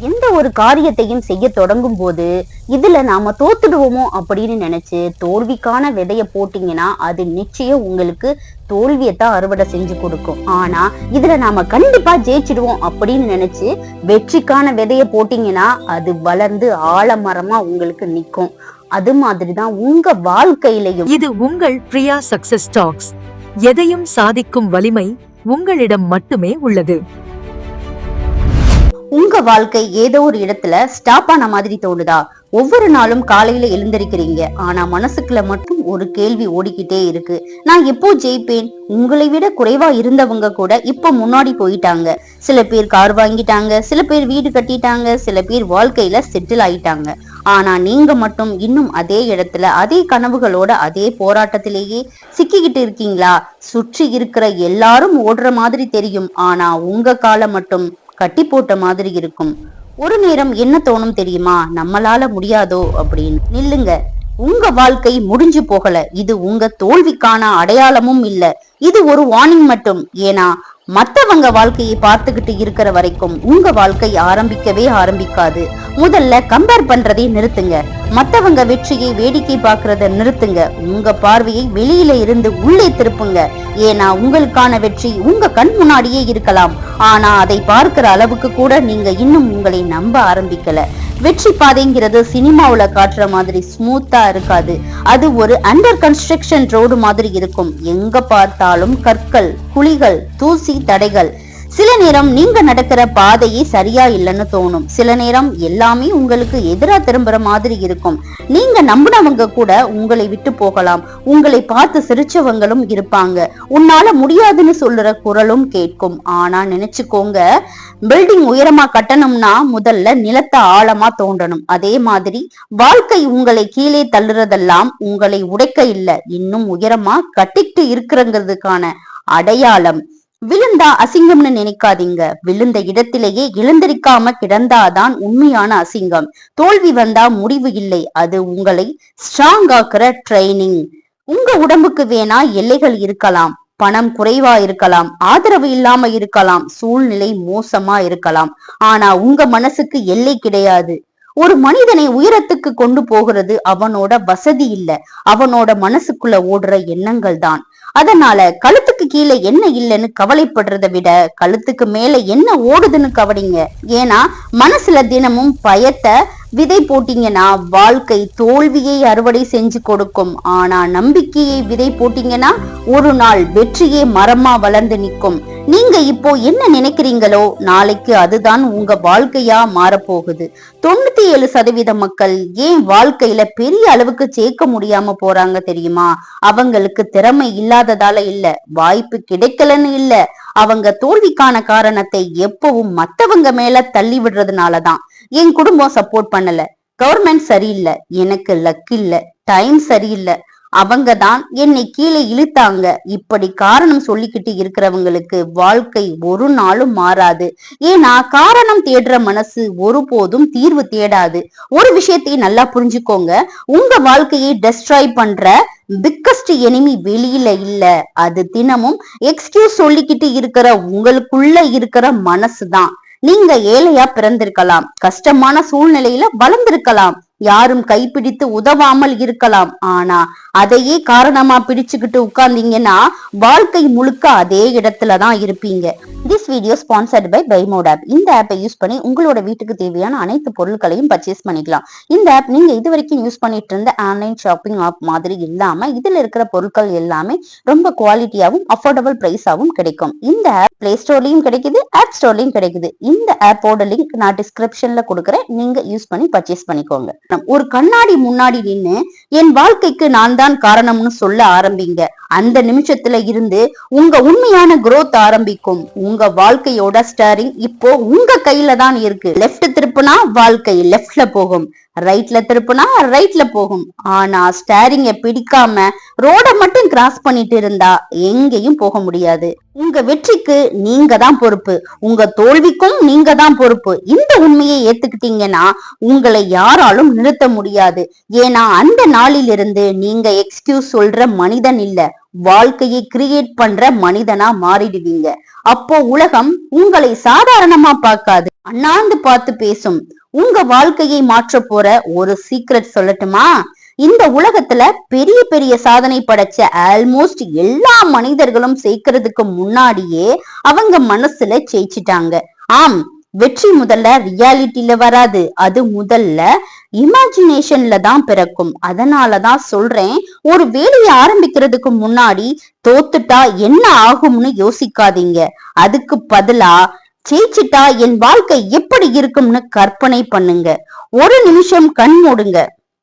எந்த ஒரு காரியத்தையும் செய்ய தொடங்கும் போது இதுல நாம தோத்துடுவோமோ அப்படின்னு நினைச்சு தோல்விக்கான விதைய போட்டீங்கன்னா அது நிச்சயம் உங்களுக்கு தோல்வியத்தான் அறுவடை செஞ்சு கொடுக்கும். ஆனா இதுல நாம கண்டிப்பா ஜெயிச்சிடுவோம் அப்படின்னு நினைச்சு வெற்றிக்கான விதைய போட்டீங்கன்னா அது வளர்ந்து ஆலமரமா உங்களுக்கு நிக்கும். அது மாதிரிதான் உங்க வாழ்க்கையிலையும். இது உங்கள் பிரியா சக்சஸ் டாக்ஸ். எதையும் சாதிக்கும் வலிமை உங்களிடம் மட்டுமே உள்ளது. உங்க வாழ்க்கை ஏதோ ஒரு இடத்துல ஸ்டாப் ஆன மாதிரி தோணுதா? ஒவ்வொரு நாளும் காலையில எழுந்திருக்கிறீங்க, ஆனா மனசுக்குள்ள மட்டும் ஒரு கேள்வி ஓடிக்கிட்டே இருக்கு, நான் எப்போ ஜெயிப்பேன்? உங்களை விட குறைவா இருந்தவங்க கூட இப்ப முன்னாடி போயிட்டாங்க. சில பேர் கார் வாங்கிட்டாங்க, சில பேர் வீடு கட்டிட்டாங்க, சில பேர் வாழ்க்கையில செட்டில் ஆயிட்டாங்க. ஆனா நீங்க மட்டும் இன்னும் அதே இடத்துல அதே கனவுகளோட அதே போராட்டத்திலேயே சிக்கிக்கிட்டு இருக்கீங்களா? சுற்றி இருக்கிற எல்லாரும் ஓடுற மாதிரி தெரியும், ஆனா உங்க காலம் மட்டும் கட்டி போட்ட மாதிரி இருக்கும். ஒரு நேரம் என்ன தோணும் தெரியுமா? நம்மளால முடியாதோ அப்படின்னு. நில்லுங்க, உங்க வாழ்க்கை முடிஞ்சு போகல. இது உங்க தோல்விக்கான அடையாளமும் இல்ல, இது ஒரு வார்னிங் மட்டும். ஏன்னா மத்தவங்க வாழ்க்கையை பார்த்துக்கிட்டு இருக்கிற வரைக்கும் உங்க வாழ்க்கை ஆரம்பிக்கவே ஆரம்பிக்காது. முதல்ல கம்பேர் பண்றதை நிறுத்துங்க. மத்தவங்க வெற்றியை வேடிக்கை பார்க்கறத நிறுத்துங்க. உங்க பார்வையை வெளியில இருந்து உள்ளே திருப்புங்க. ஏன்னா உங்களுக்கான வெற்றி உங்க கண் முன்னாடியே இருக்கலாம், ஆனா அதை பார்க்கிற அளவுக்கு கூட நீங்க இன்னும் உங்களை நம்ப ஆரம்பிக்கல. வெற்றி பாதைங்கிறது சினிமாவுல காட்டுற மாதிரி ஸ்மூத்தா இருக்காது. அது ஒரு அண்டர் கன்ஸ்ட்ரக்ஷன் ரோடு மாதிரி இருக்கும். எங்க பார்த்தாலும் கற்கள், குழிகள், தூசி, தடைகள். சில நேரம் நீங்க நடக்கிற பாதையே சரியா இல்லைன்னு தோணும். சில நேரம் எல்லாமே உங்களுக்கு எதிரா திரும்புற மாதிரி இருக்கும். நீங்க நம்பினவங்க கூட உங்களை விட்டு போகலாம். உங்களை பார்த்து சிரிச்சவங்களும் இருப்பாங்க. உன்னால முடியாதுன்னு சொல்ற குரலும் கேட்கும். ஆனா நினைச்சுக்கோங்க, பில்டிங் உயரமா கட்டணும்னா முதல்ல நிலத்தை ஆழமா தோண்டணும். அதே மாதிரி வாழ்க்கை உங்களை கீழே தள்ளுறதெல்லாம் உங்களை உடைக்க இல்ல, இன்னும் உயரமா கட்டிட்டு இருக்கிறங்கிறதுக்கான அடையாளம். விழுந்தா அசிங்கம்னு நினைக்காதீங்க. விழுந்த இடத்திலேயே எழுந்திருக்காம கிடந்தாதான் உண்மையான அசிங்கம். தோல்வி வந்தா முடிவு இல்லை, அது உங்களை ஸ்ட்ராங் ஆக்குற ட்ரைனிங். உங்க உடம்புக்கு வேணா எல்லைகள் இருக்கலாம், பணம் குறைவா இருக்கலாம், ஆதரவு இல்லாம இருக்கலாம், சூழ்நிலை மோசமா இருக்கலாம். ஆனா உங்க மனசுக்கு எல்லை கிடையாது. ஒரு மனிதனை உயரத்துக்கு கொண்டு போகிறது அவனோட வசதி இல்ல, அவனோட மனசுக்குள்ள ஓடுற எண்ணங்கள் தான். அதனால கழுத்துக்கு கீழே என்ன இல்லைன்னு கவலைப்படுறதை விட கழுத்துக்கு மேல என்ன ஓடுதுன்னு கவனிங்க. ஏன்னா மனசுல தினமும் பயத்தை விதை போட்டீங்கன்னா வாழ்க்கை தோல்வியை அறுவடை செஞ்சு கொடுக்கும். ஆனா நம்பிக்கையை விதை போட்டீங்கன்னா ஒரு நாள் வெற்றியே மரமா வளர்ந்து நிற்கும். நீங்க இப்போ என்ன நினைக்கிறீங்களோ நாளைக்கு அதுதான் உங்க வாழ்க்கையா மாறப்போகுது. 97% மக்கள் ஏன் வாழ்க்கையில பெரிய அளவுக்கு சேர்க்க முடியாம போறாங்க தெரியுமா? அவங்களுக்கு திறமை இல்லாததால இல்ல, வாய்ப்பு கிடைக்கலன்னு இல்ல, அவங்க தோல்விக்கான காரணத்தை எப்பவும் மத்தவங்க மேல தள்ளி விடுறதுனாலதான். என் குடும்பம் சப்போர்ட் பண்ணல, கவர்மெண்ட் சரியில்லை, எனக்கு லக் இல்ல, டைம் சரியில்லை, அவங்க தான் என்னை கீழே இழுத்தாங்க, இப்படி காரணம் சொல்லிக்கிட்டு இருக்கிறவங்களுக்கு வாழ்க்கை ஒரு நாளும் மாறாது. ஏன்னா காரணம் தேடுற மனசு ஒருபோதும் தீர்வு தேடாது. ஒரு விஷயத்தை நல்லா புரிஞ்சுக்கோங்க, உங்க வாழ்க்கையை டெஸ்ட்ராய் பண்ற பிக்கஸ்ட் எனிமி வெளியில இல்ல, அது தினமும் எக்ஸ்கியூஸ் சொல்லிக்கிட்டு இருக்கிற உங்களுக்குள்ள இருக்கிற மனசுதான். நீங்க ஏழையா பிறந்திருக்கலாம், கஷ்டமான சூழ்நிலையில வளர்ந்திருக்கலாம், யாரும் கைப்பிடித்து உதவாமல் இருக்கலாம். ஆனா அதையே காரணமா பிடிச்சுக்கிட்டு உட்கார்ந்தீங்கன்னா வாழ்க்கை முழுக்க அதே இடத்துலதான் இருப்பீங்க. திஸ் வீடியோ ஸ்பான்சர்ட் பை பைமோட் ஆப். இந்த ஆப்பை யூஸ் பண்ணி உங்களோட வீட்டுக்கு தேவையான அனைத்து பொருட்களையும் பர்ச்சேஸ் பண்ணிக்கலாம். இந்த ஆப் நீங்க இது வரைக்கும் யூஸ் பண்ணிட்டு இருந்த ஆன்லைன் ஷாப்பிங் ஆப் மாதிரி இல்லாம இதுல இருக்கிற பொருட்கள் எல்லாமே ரொம்ப குவாலிட்டியாவும் அஃபோர்டபுள் பிரைஸாவும் கிடைக்கும். இந்த ஆப் பிளே ஸ்டோர்லயும் கிடைக்குது, ஆப் ஸ்டோர்லயும் கிடைக்குது. இந்த ஆப்போட லிங்க் நான் டிஸ்கிரிப்ஷன்ல கொடுக்குறேன், நீங்க யூஸ் பண்ணி பர்ச்சேஸ் பண்ணிக்கோங்க. ஒரு கண்ணாடி முன்னாடி நின்னு என் வாழ்க்கைக்கு நான் தான் காரணம்னு சொல்ல ஆரம்பிங்க. அந்த நிமிஷத்துல இருந்து உங்க உண்மையான growth ஆரம்பிக்கும். உங்க வாழ்க்கையோட ஸ்டீரிங் இப்போ உங்க கையில தான் இருக்கு. லெஃப்ட் திருப்புனா வாழ்க்கை லெஃப்ட்ல போகும், ரைட்ல திருப்புனா ரைட்ல போகும். ஆனா ஸ்டீரிங்க பிடிக்காம ரோட மட்டும் கிராஸ் பண்ணிட்டு இருந்தா எங்கேயும் போக முடியாது. உங்க வெற்றிக்கு நீங்க தான் பொறுப்பு, உங்க தோல்விக்கும் நீங்க தான் பொறுப்பு. இந்த உண்மையை ஏத்துக்கிட்டீங்கன்னா உங்களை யாராலும் நிறுத்த முடியாது. ஏன்னா அந்த நாளிலிருந்து நீங்க எக்ஸ்கியூஸ் சொல்ற மனிதன் இல்ல, வாழ்க்கையை கிரியேட் பண்ற மனிதனா மாறிடுவீங்க. அப்போ உலகம் உங்களை சாதாரணமா பார்க்காது, அண்ணாந்து பார்த்து பேசும். உங்க வாழ்க்கையை மாற்ற போற ஒரு சீக்ரெட் சொல்லட்டுமா? இந்த உலகத்துல பெரிய பெரிய சாதனை படைச்ச ஆல்மோஸ்ட் எல்லா மனிதர்களும் சேர்க்கறதுக்கு முன்னாடியே அவங்க மனசுல ஜெயிச்சிட்டாங்க. ஆம், வெற்றி முதல்ல ரியாலிட்டில வராது, அது முதல்ல இமேஜினேஷன்ல தான் பிறக்கும். அதனாலதான் சொல்றேன், ஒரு வேலையை ஆரம்பிக்கிறதுக்கு முன்னாடி தோத்துட்டா என்ன ஆகும்னு யோசிக்காதீங்க. அதுக்கு பதிலா ஜெயிச்சிட்டா என் வாழ்க்கை எப்படி இருக்கும்னு கற்பனை பண்ணுங்க. ஒரு நிமிஷம் கண் மூடுங்க.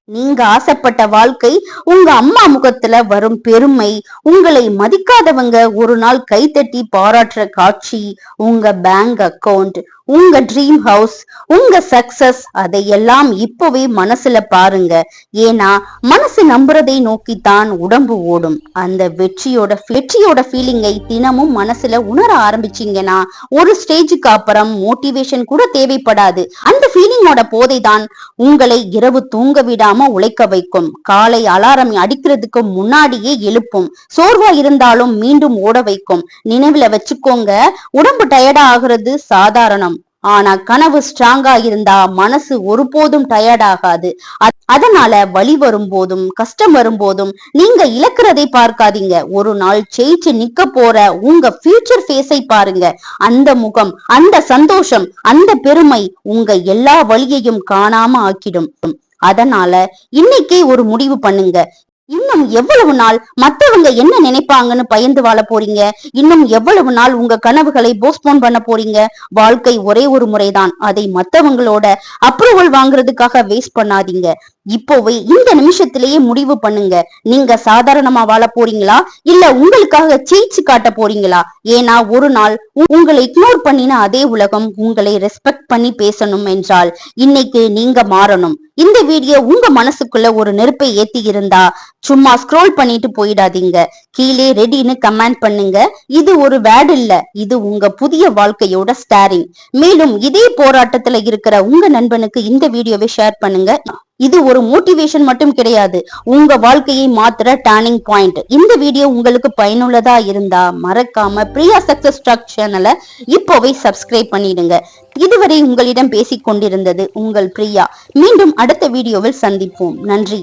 நீங்க ஆசைப்பட்ட வாழ்க்கை, உங்க அம்மா முகத்துல வரும் பெருமை, உங்களை மதிக்காதவங்க ஒரு நாள் கைத்தட்டி பாராட்டுற காட்சி, உங்க பேங்க் அக்கவுண்ட், உங்க ட்ரீம் ஹவுஸ், உங்க சக்சஸ், அதையெல்லாம் இப்பவே மனசுல பாருங்க. ஏன்னா மனசு நம்புறதை நோக்கித்தான் உடம்பு ஓடும். அந்த வெற்றியோட ஃபீலிங்கை தினமும் மனசுல உணர ஆரம்பிச்சீங்கன்னா ஒரு ஸ்டேஜுக்கு அப்புறம் மோட்டிவேஷன் கூட தேவைப்படாது. அந்த ஃபீலிங்கோட போதை தான் உங்களை இரவு தூங்க விடாம உழைக்க வைக்கும். காலை அலாரம் அடிக்கிறதுக்கு முன்னாடியே எழுப்பும். சோர்வா இருந்தாலும் மீண்டும் ஓட வைக்கும். நினைவுல வச்சுக்கோங்க, உடம்பு டயர்டா ஆகுறது சாதாரணம். ஆனா கனவு ஸ்ட்ராங்கா இருந்தா மனசு ஒருபோதும் டயர்ட் ஆகாது. அதனால வலி வரும்போதும் கஷ்டம் வரும்போதும் நீங்க இழக்கிறதை பார்க்காதீங்க. ஒரு நாள் ஜெயிச்சு நிக்க போற உங்க ஃபியூச்சர் ஃபேஸை பாருங்க. அந்த முகம், அந்த சந்தோஷம், அந்த பெருமை உங்க எல்லா வலியையும் காணாம ஆக்கிடும். அதனால இன்னைக்கே ஒரு முடிவு பண்ணுங்க. இன்னும் எவ்வளவு நாள் மத்தவங்க என்ன நினைப்பாங்கன்னு பயந்து வாழ போறீங்க? இன்னும் எவ்வளவு நாள் உங்க கனவுகளை போஸ்ட்போன் பண்ண போறீங்க? வாழ்க்கை ஒரே ஒரு முறைதான். அதை மத்தவங்களோட அப்ரூவல் வாங்குறதுக்காக வேஸ்ட் பண்ணாதீங்க. இப்போவே இந்த நிமிஷத்திலேயே முடிவு பண்ணுங்க. நீங்க சாதாரணமா வாழ போறீங்களா, இல்ல உங்களுக்காக ஜெயிச்சு காட்ட போறீங்களா? ஏன்னா ஒரு நாள் உங்களை இக்னோர் பண்ணின அதே உலகம் உங்களை ரெஸ்பெக்ட் பண்ணி பேசணும் என்றால் இன்னைக்கு நீங்க மாறணும். இந்த வீடியோ உங்க மனசுக்குள்ள ஒரு நெருப்பை ஏத்தி இருந்தா சும்மா ஸ்க்ரோல் பண்ணிட்டு போயிடாதீங்க. கீழே ரெடின்னு கமெண்ட் பண்ணுங்க. இது ஒரு வேர்ட் இல்ல, இது உங்க புதிய வாழ்க்கையோட ஸ்டாரிங். மேலும் இதே போராட்டத்துல இருக்கிற உங்க நண்பனுக்கு இந்த வீடியோவை ஷேர் பண்ணுங்க. இது ஒரு மோட்டிவேஷன் மட்டும் கிடையாது, உங்க வாழ்க்கையை மாத்துற டர்னிங் பாயிண்ட். இந்த வீடியோ உங்களுக்கு பயனுள்ளதா இருந்தா மறக்காம பிரியா சக்சஸ் டாக் சேனலை இப்போவே சப்ஸ்கிரைப் பண்ணிடுங்க. இதுவரை உங்களிடம் பேசிக் கொண்டிருந்தது உங்கள் பிரியா. மீண்டும் அடுத்த வீடியோவில் சந்திப்போம். நன்றி.